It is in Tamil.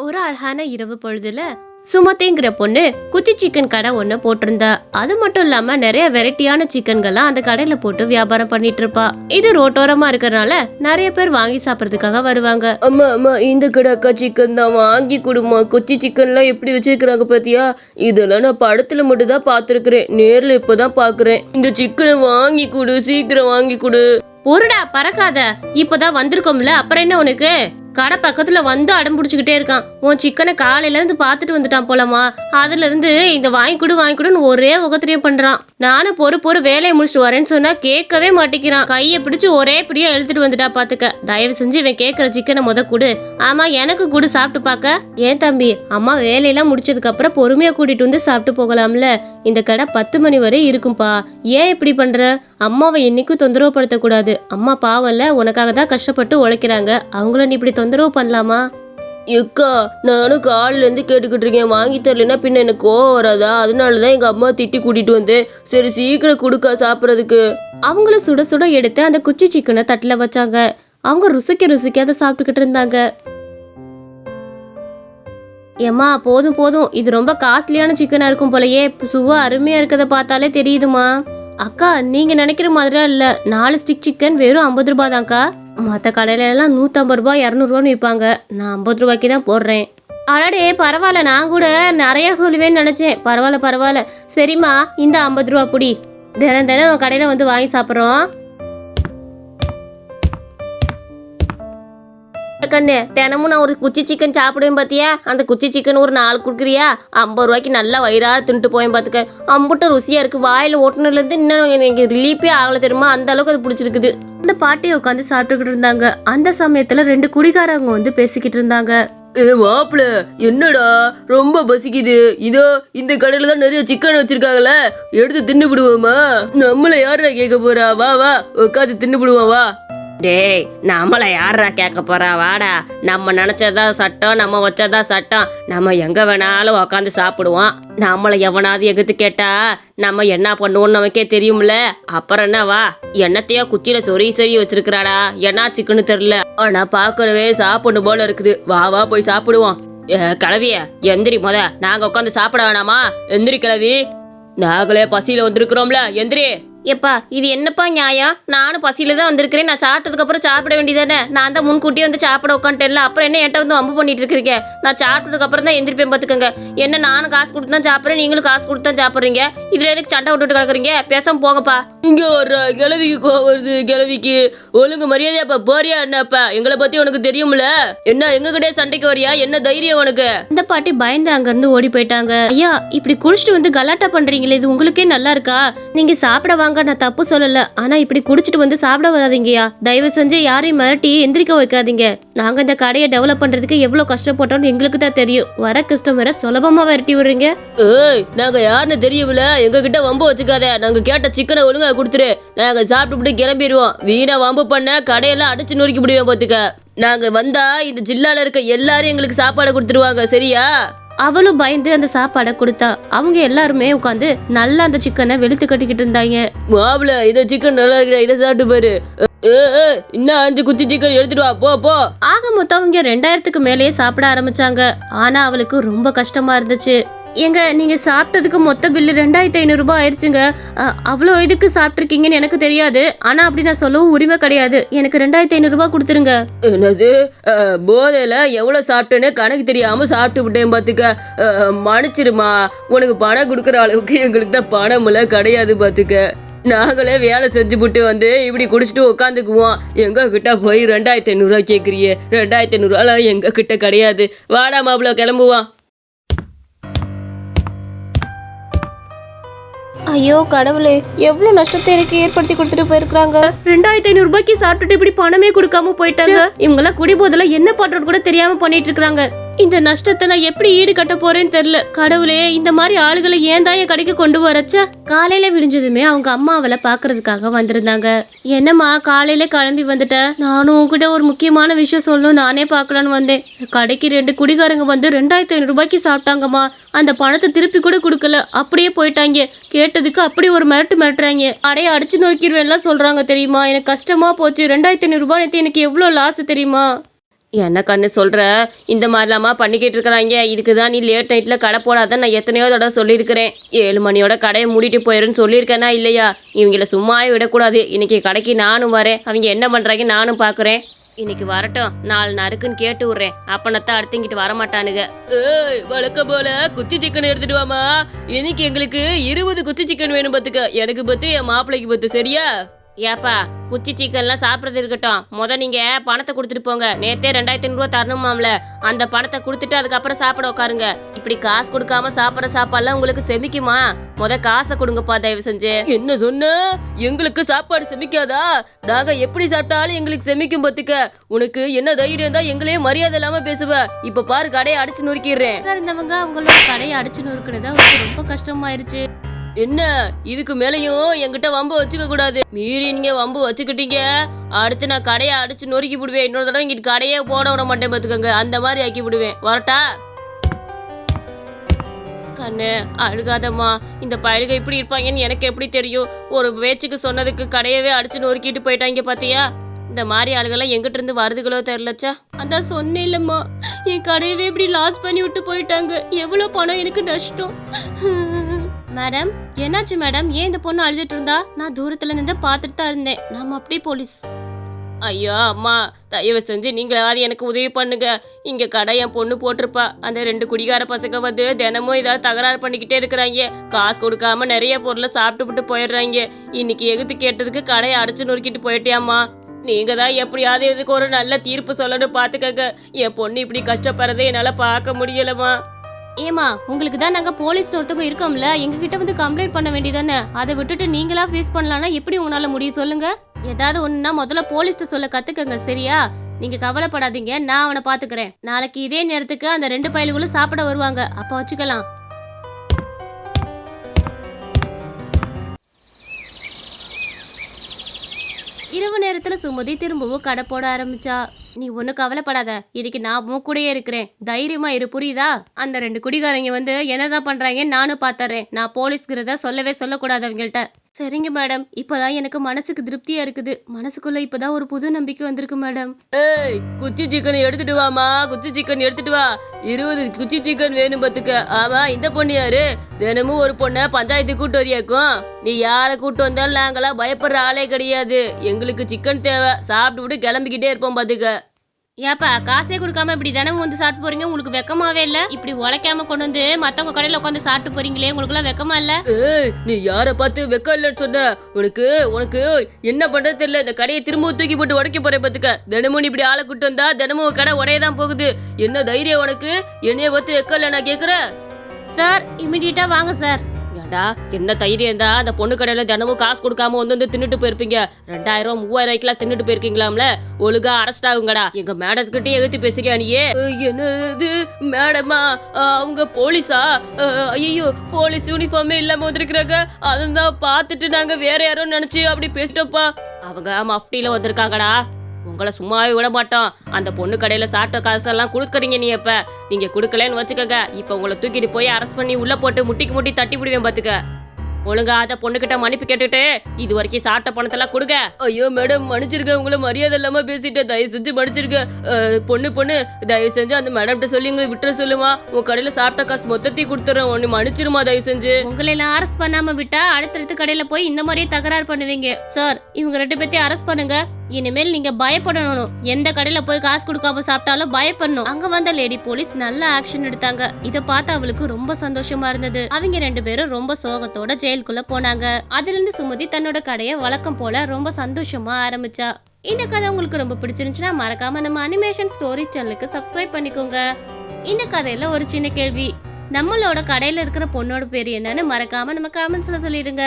ஒரு அழகான இரவு பொழுதுல சுமதிங்கிற பொண்ணு குச்சி சிக்கன் கடை ஒண்ணு போட்டிருந்தா. அது மட்டும் இல்லாம நிறைய வெரைட்டியான சிக்கன்கள்லாம் அந்த கடையில போட்டு வியாபாரம் பண்ணிட்டு இருப்பா. இது ரோட்டோரமா இருக்கறனால நிறைய பேர் வாங்கி சாப்பிடறதுக்காக வருவாங்க. அம்மா அம்மா இந்த கடை அக்கா சிக்கன் தான் வாங்கி கொடுமா. கொச்சி சிக்கன்லாம் எப்படி வச்சிருக்கிறாங்க பாத்தியா? இதெல்லாம் நான் படத்துல மட்டும் தான் பார்த்துருக்கிறேன், நேர்ல இப்பதான் பாக்குறேன். இந்த சிக்கனை வாங்கி கொடு, சீக்கிரம் வாங்கி கொடு. பொருடா பறக்காத, இப்பதான் வந்திருக்கோம்ல, அப்புறம் என்ன உனக்கு? கடை பக்கத்துல வந்து அடம் பிடிச்சுக்கிட்டே இருக்கான். உன் சிக்கனை காலையில இருந்து பாத்துட்டு வந்துட்டான் போலமா. அதுல இருந்து இந்த வாங்கிக்குடுன்னு ஒரே உகத்திரியம் பண்றான். நானும் பொறு வேலையை முடிச்சுட்டு வரேன்னு சொன்னா கேட்கவே மாட்டேங்கிறான். கையை பிடிச்சு ஒரே பிடியா எழுத்துட்டு வந்துட்டா பாத்துக்க. தயவு செஞ்சு இவன் கேட்கற சிக்கனை கொடு. ஆமா எனக்கு கூட சாப்பிட்டு பாக்க. ஏன் தம்பி, அம்மா வேலையெல்லாம் முடிச்சதுக்கு அப்புறம் பொறுமையா கூட்டிட்டு வந்து சாப்பிட்டு போகலாம்ல. இந்த கடை 10 மணி வரை இருக்கும்பா. ஏன் இப்படி பண்ற? அம்மாவை என்னைக்கும் தொந்தரவு படுத்தக்கூடாது. அம்மா பாவம்ல, உனக்காக தான் கஷ்டப்பட்டு உழைக்கிறாங்க. அவங்கள நீ இப்படி தொந்தரவு பண்ணலாமா? எக்கா, நானும் காலில இருந்து கேட்டுக்கிட்டு இருக்கேன். வாங்கி தரலன்னா பின்ன எனக்கு கோவம் வராதா? அதனாலதான் எங்க அம்மா திட்டி கூட்டிட்டு வந்தேன். சரி சீக்கிரம் கொடுக்கா சாப்பிட்றதுக்கு. அவங்களும் சுட சுட எடுத்து அந்த குச்சி சிக்கனை தட்டுல வச்சாங்க. அவங்க ருசிக்க அதை சாப்பிட்டுக்கிட்டு இருந்தாங்க. ஏம்மா போதும், இது ரொம்ப காஸ்ட்லியான சிக்கனா இருக்கும் போலயே. சுவா அருமையா இருக்கத பார்த்தாலே தெரியுதுமா. அக்கா, நீங்க நினைக்கிற மாதிரியா இல்ல. 4 ஸ்டிக் சிக்கன் வெறும் 50 ரூபாய் தான்க்கா. மற்ற கடையில எல்லாம் 150 ரூபாய் 200 ரூபான்னு விற்பாங்க. நான் 50 ரூபாய்க்கு தான் போடுறேன். அடடே பரவாயில்ல, நான் கூட நிறைய சொல்லுவேன்னு நினைச்சேன். பரவாயில்ல. சரிம்மா, இந்த 50 ரூபா புடி. தினம் கடையில வந்து வாங்கி சாப்பிட்றோம். கண்ணு, தினமும் நான் ஒரு குச்சி சிக்கன் சாப்பிடுவேன் பாத்தியா? அந்த குச்சி சிக்கன் ஒரு 4 கொடுக்குறியா? 50 ரூபாய்க்கு நல்லா வயிறார தின்ட்டு போயேன் பாத்துக்க. அம்புட்ட ருசியா இருக்கு. வாயில ஓட்டுனதுல இருந்து இன்னும் எனக்கு ரிலீஃபே ஆகல தெரியுமா? அந்த அளவுக்கு அது பிடிச்சிருக்குது. அந்த பாட்டி உட்காந்து சாப்பிட்டுக்கிட்டு இருந்தாங்க. அந்த சமயத்துல 2 குடிகாரங்க வந்து பேசிக்கிட்டு இருந்தாங்க. மாப்பிள்ள, என்னடா ரொம்ப பசிக்குது? இதோ இந்த கடையில தான் நிறைய சிக்கன் வச்சிருக்காங்கல்ல, எடுத்து தின்னு விடுவோமா? நம்மள யாரா கேட்க போறா? வா உட்காந்து தின்னு விடுவோம் வா. டேய், நம்மளை யாரா கேட்க போறா? வாடா. நம்ம நினைச்சதான் சட்டம், நம்ம வச்சதான் சட்டம். நம்ம எங்க வேணாலும் உக்காந்து சாப்பிடுவோம். நம்மளை எவனாவது எகுத்து கேட்டா நம்ம என்ன பண்ணுவோம்னு நமக்கே தெரியும்ல. அப்புறம் என்ன? வா. என்னத்தையோ குச்சியில சொறி வச்சிருக்கிறாடா. என்ன சிக்கன்னு தெரியல, ஆனா பாக்கவே சாப்பிடணும் போல இருக்குது. வா போய் சாப்பிடுவோம். கிளவிய எந்திரி. நாங்க உட்காந்து சாப்பிட வேணாமா? எந்திரி கிளவி. நாங்களே பசியில வந்திருக்கிறோம்ல, எந்திரி. எப்பா, இது என்னப்பா நியாயம்? நானும் பசியில தான் வந்திருக்கிறேன். நான் சாப்பிட்டதுக்கு அப்புறம் சாப்பிட வேண்டியதானே? நான் தான் முன்கூட்டியே வந்து சாப்பிட உட்காந்துட்டேன்ல. அப்புறம் என்ன என்கிட்ட வந்து வம்பு பண்ணிட்டு இருக்கீங்க? நான் சாப்பிட்டதுக்கு அப்புறம் தான் எந்திரிப்பேன் பாத்துக்கோங்க. என்ன, நானும் காசு கொடுத்து தான் சாப்பிட்றேன், நீங்களும் காசு கொடுத்து தான் சாப்பிட்றீங்க. இதுல எதுக்கு சண்டை விட்டுட்டு கிடக்குறீங்க? பேசாம போங்கப்பா. இங்க ஒரு கிழவிக்கு வருது. கிழவிக்கு ஒழுங்கு மரியாதையாப்பா போறியா என்னப்பா? எங்களை பத்தி உனக்கு தெரியும்ல. என்ன எங்க கிட்டே சண்டைக்கு வரியா? என்ன தைரியம் உனக்கு? இந்த பாட்டி பயந்து அங்க இருந்து ஓடி போயிட்டாங்க. ஐயா, இப்படி குடிச்சிட்டு வந்து கலாட்டா பண்றீங்களே, இது உங்களுக்கே நல்லா இருக்கா? நீங்க சாப்பிட வாங்க, நான் தப்பு சொல்லல. ஆனா இப்படி குடிச்சிட்டு வந்து சாப்பிட வராதீங்கயா. தயவு செஞ்சு யாரையும் மிரட்டி எந்திரிக்க வைக்காதீங்க. நாங்க இந்த கடையை டெவலப் பண்றதுக்கு எவ்வளவு கஷ்டப்பட்டோம்னு எங்களுக்கு தான் தெரியும். வர கஸ்டமரை சுலபமா விரட்டி விடுறீங்க. ஏய், நாங்க யாருன்னு தெரியும்ல. எங்க கிட்ட வம்பு வச்சுக்காத. நாங்க கேட்ட சிக்கனை ஒழுங்கா கொடுத்துரு. நாங்க சாப்பிட்டு கிளம்பிடுவோம். வீணா வம்பு பண்ண கடையெல்லாம் அடிச்சு நொறுக்கி முடியும் பாத்துக்க. நாங்க வந்தா இந்த ஜில்லால இருக்க எல்லாரும் எங்களுக்கு சாப்பாடு கொடுத்துருவாங்க, சரியா? அவளும் பயந்து அந்த சாப்பாடை கொடுத்தா. அவங்க எல்லாருமே உட்காந்து நல்லா அந்த சிக்கனை வெளுத்து கட்டிக்கிட்டு இருந்தாங்க. மாவுல இத சிக்கன் நல்லா இருக்குடா, இதை சாப்பிட்டு பாரு. இன்னும் 5 குச்சி சிக்கன் எடுத்துட்டு வா, போ. ஆக மொத்தம் அவங்க 2000க்கு மேலேயே சாப்பிட ஆரம்பிச்சாங்க. ஆனா அவளுக்கு ரொம்ப கஷ்டமா இருந்துச்சு. ஏங்க, நீங்க சாப்பிட்டதுக்கு மொத்த பில்லு 2500 ரூபாய் ஆயிடுச்சுங்க. அவ்வளோ இதுக்கு சாப்பிட்ருக்கீங்கன்னு எனக்கு தெரியாது. ஆனா அப்படி நான் சொல்லவும் உரிமை கிடையாது. எனக்கு 2500 ரூபாய் கொடுத்துருங்க. என்னது? போதையில எவ்வளவு சாப்பிட்டேன்னு கணக்கு தெரியாம சாப்பிட்டு விட்டேன் பாத்துக்க. மன்னிச்சிருமா. உனக்கு பணம் கொடுக்குற அளவுக்கு எங்கள்கிட்ட பணம்ல கிடையாது பாத்துக்க. நாங்களே வேலை செஞ்சு விட்டு வந்து இப்படி குடிச்சிட்டு உட்காந்துக்குவோம். எங்க கிட்ட போய் 2500 ரூபாய் கேட்குறியே? 2500 ரூபாய் எங்க கிட்ட கிடையாது. வாடா மாப்பிள்ள, கிளம்புவான். ஐயோ கடவுளே, எவ்வளவு நஷ்டத்தை எனக்கு ஏற்படுத்தி கொடுத்துட்டு போயிருக்காங்க. 2500 ரூபாய்க்கு சாப்பிட்டுட்டு இப்படி பணமே கொடுக்காம போயிட்டாங்க. இவங்க எல்லாம் குடிபோதல என்ன பண்றது கூட தெரியாம பண்ணிட்டு இருக்காங்க. இந்த நஷ்டத்தை நான் எப்படி ஈடு கட்ட போறேன்னு தெரியல. கடவுளே, இந்த மாதிரி ஆளுகளை ஏன் தான் என் கடைக்கு கொண்டு வரச்சா? காலையில விடிஞ்சதுமே அவங்க அம்மா அவளை பாக்குறதுக்காக வந்திருந்தாங்க. என்னம்மா காலையில கிளம்பி வந்துட்ட? நானும் உங்ககிட்ட ஒரு முக்கியமான விஷயம் சொல்லணும், நானே பாக்கலான்னு வந்தேன். கடைக்கு 2 குடிகாரங்க வந்து 2500 ரூபாய்க்கு சாப்பிட்டாங்கம்மா. அந்த பணத்தை திருப்பி கூட கொடுக்கல, அப்படியே போயிட்டாங்க. கேட்டதுக்கு அப்படி ஒரு மிரட்டுறாங்க. அடைய அடிச்சு நோக்கிடுவேன்லாம் சொல்றாங்க தெரியுமா? எனக்கு கஷ்டமா போச்சு. 2500 ரூபாய் எனக்கு எவ்வளவு லாஸ் தெரியுமா? என்ன கண்ணு சொல்ற? இந்த மாதிரிலாமா பண்ணிக்கிட்டு இருக்கிறாங்க. இதுக்கு தான் நீ லேட் நைட்டில் கடை போடாத நான் எத்தனையோ தடவை சொல்லியிருக்கிறேன். 7 மணியோட கடையை மூடிட்டு போயிருன்னு சொல்லியிருக்கேனா இல்லையா? இவங்கள சும்மாவே விடக்கூடாது. இன்னைக்கு கடைக்கு நானும் வரேன். அவங்க என்ன பண்ணுறாங்க நானும் பார்க்குறேன். இன்னைக்கு வரட்டும், 4 நறுக்குன்னு கேட்டு விட்றேன். அப்பனத்தான் அடுத்துங்கிட்டு வரமாட்டானுங்க. ஏய், வழக்கம் போல குச்சி சிக்கன் எடுத்துட்டு வாமா. இன்னைக்கு எங்களுக்கு 20 குச்சி சிக்கன் வேணும் பாத்துக்க. எனக்கு பத்து, என் மாப்பிள்ளைக்கு பத்து, சரியா? ஏப்பா குச்சி சிக்கன்லாம் சாப்பிட்றது இருக்கட்டும், நீங்கள் பணத்தை கொடுத்துட்டு போங்க. நேற்றே 2500 தரணுமாம்ல, அந்த பணத்தை கொடுத்துட்டு அதுக்கப்புறம் சாப்பிட உட்காருங்க. இப்படி காசு கொடுக்காம சாப்பிட்ற சாப்பாடுலாம் உங்களுக்கு செமிக்குமா? காசை கொடுங்கப்பா தயவு செஞ்சு. என்ன சொன்ன? எங்களுக்கு சாப்பாடு செமிக்காதா? நாங்க எப்படி சாப்பிட்டாலும் எங்களுக்கு செமிக்கும் பத்துக்க. உனக்கு என்ன தைரியம் தான் எங்களையே மரியாதை இல்லாம பேசுவ? இப்ப பாரு, கடையை அடிச்சு நொறுக்கிடுறேன். இருந்தவங்க அவங்களோட கடையை அடிச்சு நொறுக்குனது அவங்களுக்கு ரொம்ப கஷ்டமாயிருச்சு. என்ன இதுக்கு மேலையும் என்கிட்ட வம்பு வச்சுக்க கூடாது. மீறி நீங்க வம்பு வச்சுக்கிட்டீங்க, அடுத்து நான் கடையை அடிச்சு நொறுக்கி விடுவேன். இன்னொரு தடவை இங்கிட்டு கடையே போட விட மாட்டேன் பாத்துக்கோங்க. அந்த மாதிரி ஆக்கி விடுவேன். வரட்டா? கண்ணு அழுகாதம்மா. இந்த பயலுக இப்படி இருப்பாங்கன்னு எனக்கு எப்படி தெரியும்? ஒரு பேச்சுக்கு சொன்னதுக்கு கடையவே அடிச்சு நொறுக்கிட்டு போயிட்டாங்க பாத்தியா? இந்த மாதிரி ஆளுகெல்லாம் எங்கிட்ட இருந்து வருதுகளோ தெரியலச்சா. அதான் சொன்னேன் இல்லம்மா, என் கடையவே இப்படி லாஸ் பண்ணி விட்டு போயிட்டாங்க. எவ்வளவு பணம் எனக்கு நஷ்டம். மேடம் என்னாச்சு மேடம்? ஏன் இந்த பொண்ணு அழுதுட்டு இருந்தா? நான் தூரத்துல நின்று பார்த்துட்டு தான் இருந்தேன். நாம அப்படியே போலீஸ். ஐயோ அம்மா, தயவு செஞ்சு நீங்களாவது எனக்கு உதவி பண்ணுங்க. இங்க கடை என் பொண்ணு போட்டிருப்பா. அந்த 2 குடிகார பசங்க வந்து தினமும் ஏதாவது தகராறு பண்ணிக்கிட்டே இருக்கிறாங்க. காசு கொடுக்காம நிறைய பொருளை சாப்பிட்டுவிட்டு போயிடுறாங்க. இன்னைக்கு எகுத்து கேட்டதுக்கு கடையை அடிச்சு நொறுக்கிட்டு போயிட்டியாம்மா. நீங்க தான் எப்படியாவது இதுக்கு ஒரு நல்ல தீர்ப்பு சொல்லணும் பாத்துக்கங்க. என் பொண்ணு இப்படி கஷ்டப்படுறதை என்னால பார்க்க முடியலம்மா. ஏமா உங்களுக்கு தான் நாங்க போலீஸ் ஒருத்தவங்க இருக்கோம்ல, எங்ககிட்ட வந்து கம்ப்ளைண்ட் பண்ண வேண்டியதானே? அதை விட்டுட்டு நீங்களா ஃபேஸ் பண்ணலாம்னா எப்படி உங்களால முடியும் சொல்லுங்க? ஏதாவது ஒண்ணுன்னா முதல்ல போலீஸ்ட்ட சொல்ல கத்துக்கங்க, சரியா? நீங்க கவலைப்படாதீங்க, நான் அவனை பாத்துக்கிறேன். நாளைக்கு இதே நேரத்துக்கு அந்த 2 பயலுகளும் சாப்பிட வருவாங்க. அப்ப வச்சுக்கலாம். இரவு நேரத்துல சுமதி திரும்பவும் கடை போட ஆரம்பிச்சா. நீ ஒன்னும் கவலைப்படாத, இதுக்கு நான் உன் கூடயே இருக்கிறேன். தைரியமா இரு, புரியுதா? அந்த 2 குடிகாரங்க வந்து என்னதான் பண்றாங்க நானும் பாத்துறேன். நான் போலீஸ்கிறத சொல்லவே சொல்லக்கூடாது அவங்கள்ட்ட. சரிங்க மேடம், இப்பதான் எனக்கு மனசுக்கு திருப்தியா இருக்குது. மனசுக்குள்ள இப்பதான் ஒரு புது நம்பிக்கை வந்திருக்கு மேடம். ஏய், குச்சி சிக்கன் எடுத்துட்டு வாமா. குச்சி சிக்கன் எடுத்துட்டு வா. 20 குச்சி சிக்கன் வேணும் பாத்துக்க. ஆமா, இந்த பொண்ணு யாரு? தினமும் ஒரு பொண்ணை பஞ்சாயத்து கூட்டு வரியாக்கும். நீ யாரை கூட்டு வந்தாலும் நாங்களாம் பயப்படுற ஆளே கிடையாது. எங்களுக்கு சிக்கன் தேவை. சாப்பிட்டு விட்டு கிளம்பிக்கிட்டே இருப்போம் பாத்துக்க. ஏப்பா காசே கொடுக்காம இப்படி தினமும் வந்து சாப்பிட்டு போறீங்க? உங்களுக்கு வெக்கமாவே இல்ல? இப்படி உழைக்காம கொண்டு வந்து மத்தவங்க கடையில உட்காந்து சாப்பிட்டு போறீங்களே, உங்களுக்கு எல்லாம் வெக்கமா இல்ல? ஏய், நீ யாரை பார்த்து வெக்கம் இல்லைன்னு சொன்ன? உனக்கு உனக்கு என்ன பண்றது தெரியல. இந்த கடையை திரும்ப தூக்கி போட்டு உடைக்க போறேன் பாத்துக்க. தினமும் நீ இப்படி ஆளை கூட்டு வந்தா தினமும் கடை உடையதான் போகுது. என்ன தைரியம் உனக்கு? என்னைய பார்த்து வெக்கம் இல்லை நான் கேக்குறேன். சார் இமிடியேட்டா வாங்க சார். ஏண்டா, என்ன தைரியம் தான் அந்த பொண்ணு கடையில தினமும் காசு கொடுக்காம வந்து தின்னுட்டு போயிருப்பீங்க. 2000 3000 தின்னுட்டு போயிருக்கீங்களாம்ல. ஒழுங்கா அரெஸ்ட் ஆகுங்கடா. எங்க மேடத்துக்கிட்டே எதிர்த்து பேசுறியா நீயே? என்னது மேடமா? அவங்க போலீஸா? ஐயோ, போலீஸ் யூனிஃபார்மே இல்லாம வந்திருக்கிறாங்க. அதான் பார்த்துட்டு நாங்க வேற யாரும் நினைச்சு அப்படி பேசிட்டோம்ப்பா. அவங்க மஃப்டில வந்திருக்காங்கடா. உங்களை சும்மாவே விட மாட்டோம். அந்த பொண்ணு கடையில சாப்பிட்ட காசெல்லாம் கொடுக்குறீங்க. நீ எப்ப நீங்க கொடுக்கலன்னு வச்சுக்கோங்க, இப்ப உங்களை தூக்கிட்டு போய் அரெஸ்ட் பண்ணி உள்ள போட்டு முட்டிக்கு முட்டி தட்டி விடுவேன் பாத்துக்க. ஒழுங்கா அந்த பொண்ணுகிட்ட மன்னிப்பு கேட்டுட்டு இது வரைக்கும் சாப்பிட்ட பணத்தெல்லாம் கொடுங்க. ஐயோ மேடம், மன்னிச்சிருக்க. உங்களை மரியாதை இல்லாம பேசிட்டேன். தயவு செஞ்சு மன்னிச்சிருக்க. பொண்ணு தயவு செஞ்சு அந்த மேடம்கிட்ட சொல்லிங்க விட்டுற சொல்லுமா. உன் கடையில சாப்பிட்ட காசு மொத்தத்தையும் கொடுத்துறேன். ஒன்னு மன்னிச்சிருமா தயவு செஞ்சு. உங்களை எல்லாம் அரெஸ்ட் பண்ணாம விட்டா அடுத்தடுத்து கடையில போய் இந்த மாதிரியே தகராறு பண்ணுவீங்க. சார் இவங்க 2 பேத்தையும் அரெஸ்ட் பண்ணுங்க. இனிமேல் நீங்க பயப்படணும். எந்த கடையில போய் காசு கொடுக்காம சாப்பிட்டாலும் பயப்படணும். அங்க வந்த லேடி போலீஸ் நல்ல ஆக்ஷன் எடுத்தாங்க. இத பார்த்து அவளுக்கு ரொம்ப சந்தோஷமா இருந்தது. அவங்க 2 பேரும் ரொம்ப சோகத்தோட ஜெயிலுக்குள்ள போனாங்க. அதுல இருந்து சுமதி தன்னோட கடையை வழக்கம் போல ரொம்ப சந்தோஷமா ஆரம்பிச்சா. இந்த கதை உங்களுக்கு ரொம்ப பிடிச்சிருந்துச்சுன்னா மறக்காம நம்ம அனிமேஷன் ஸ்டோரி சேனலுக்கு சப்ஸ்கிரைப் பண்ணிக்கோங்க. இந்த கதையில ஒரு சின்ன கேள்வி, நம்மளோட கடையில இருக்கிற பொண்ணோட பேரு என்னன்னு மறக்காம நம்ம கமெண்ட்ஸ்ல சொல்லிடுங்க.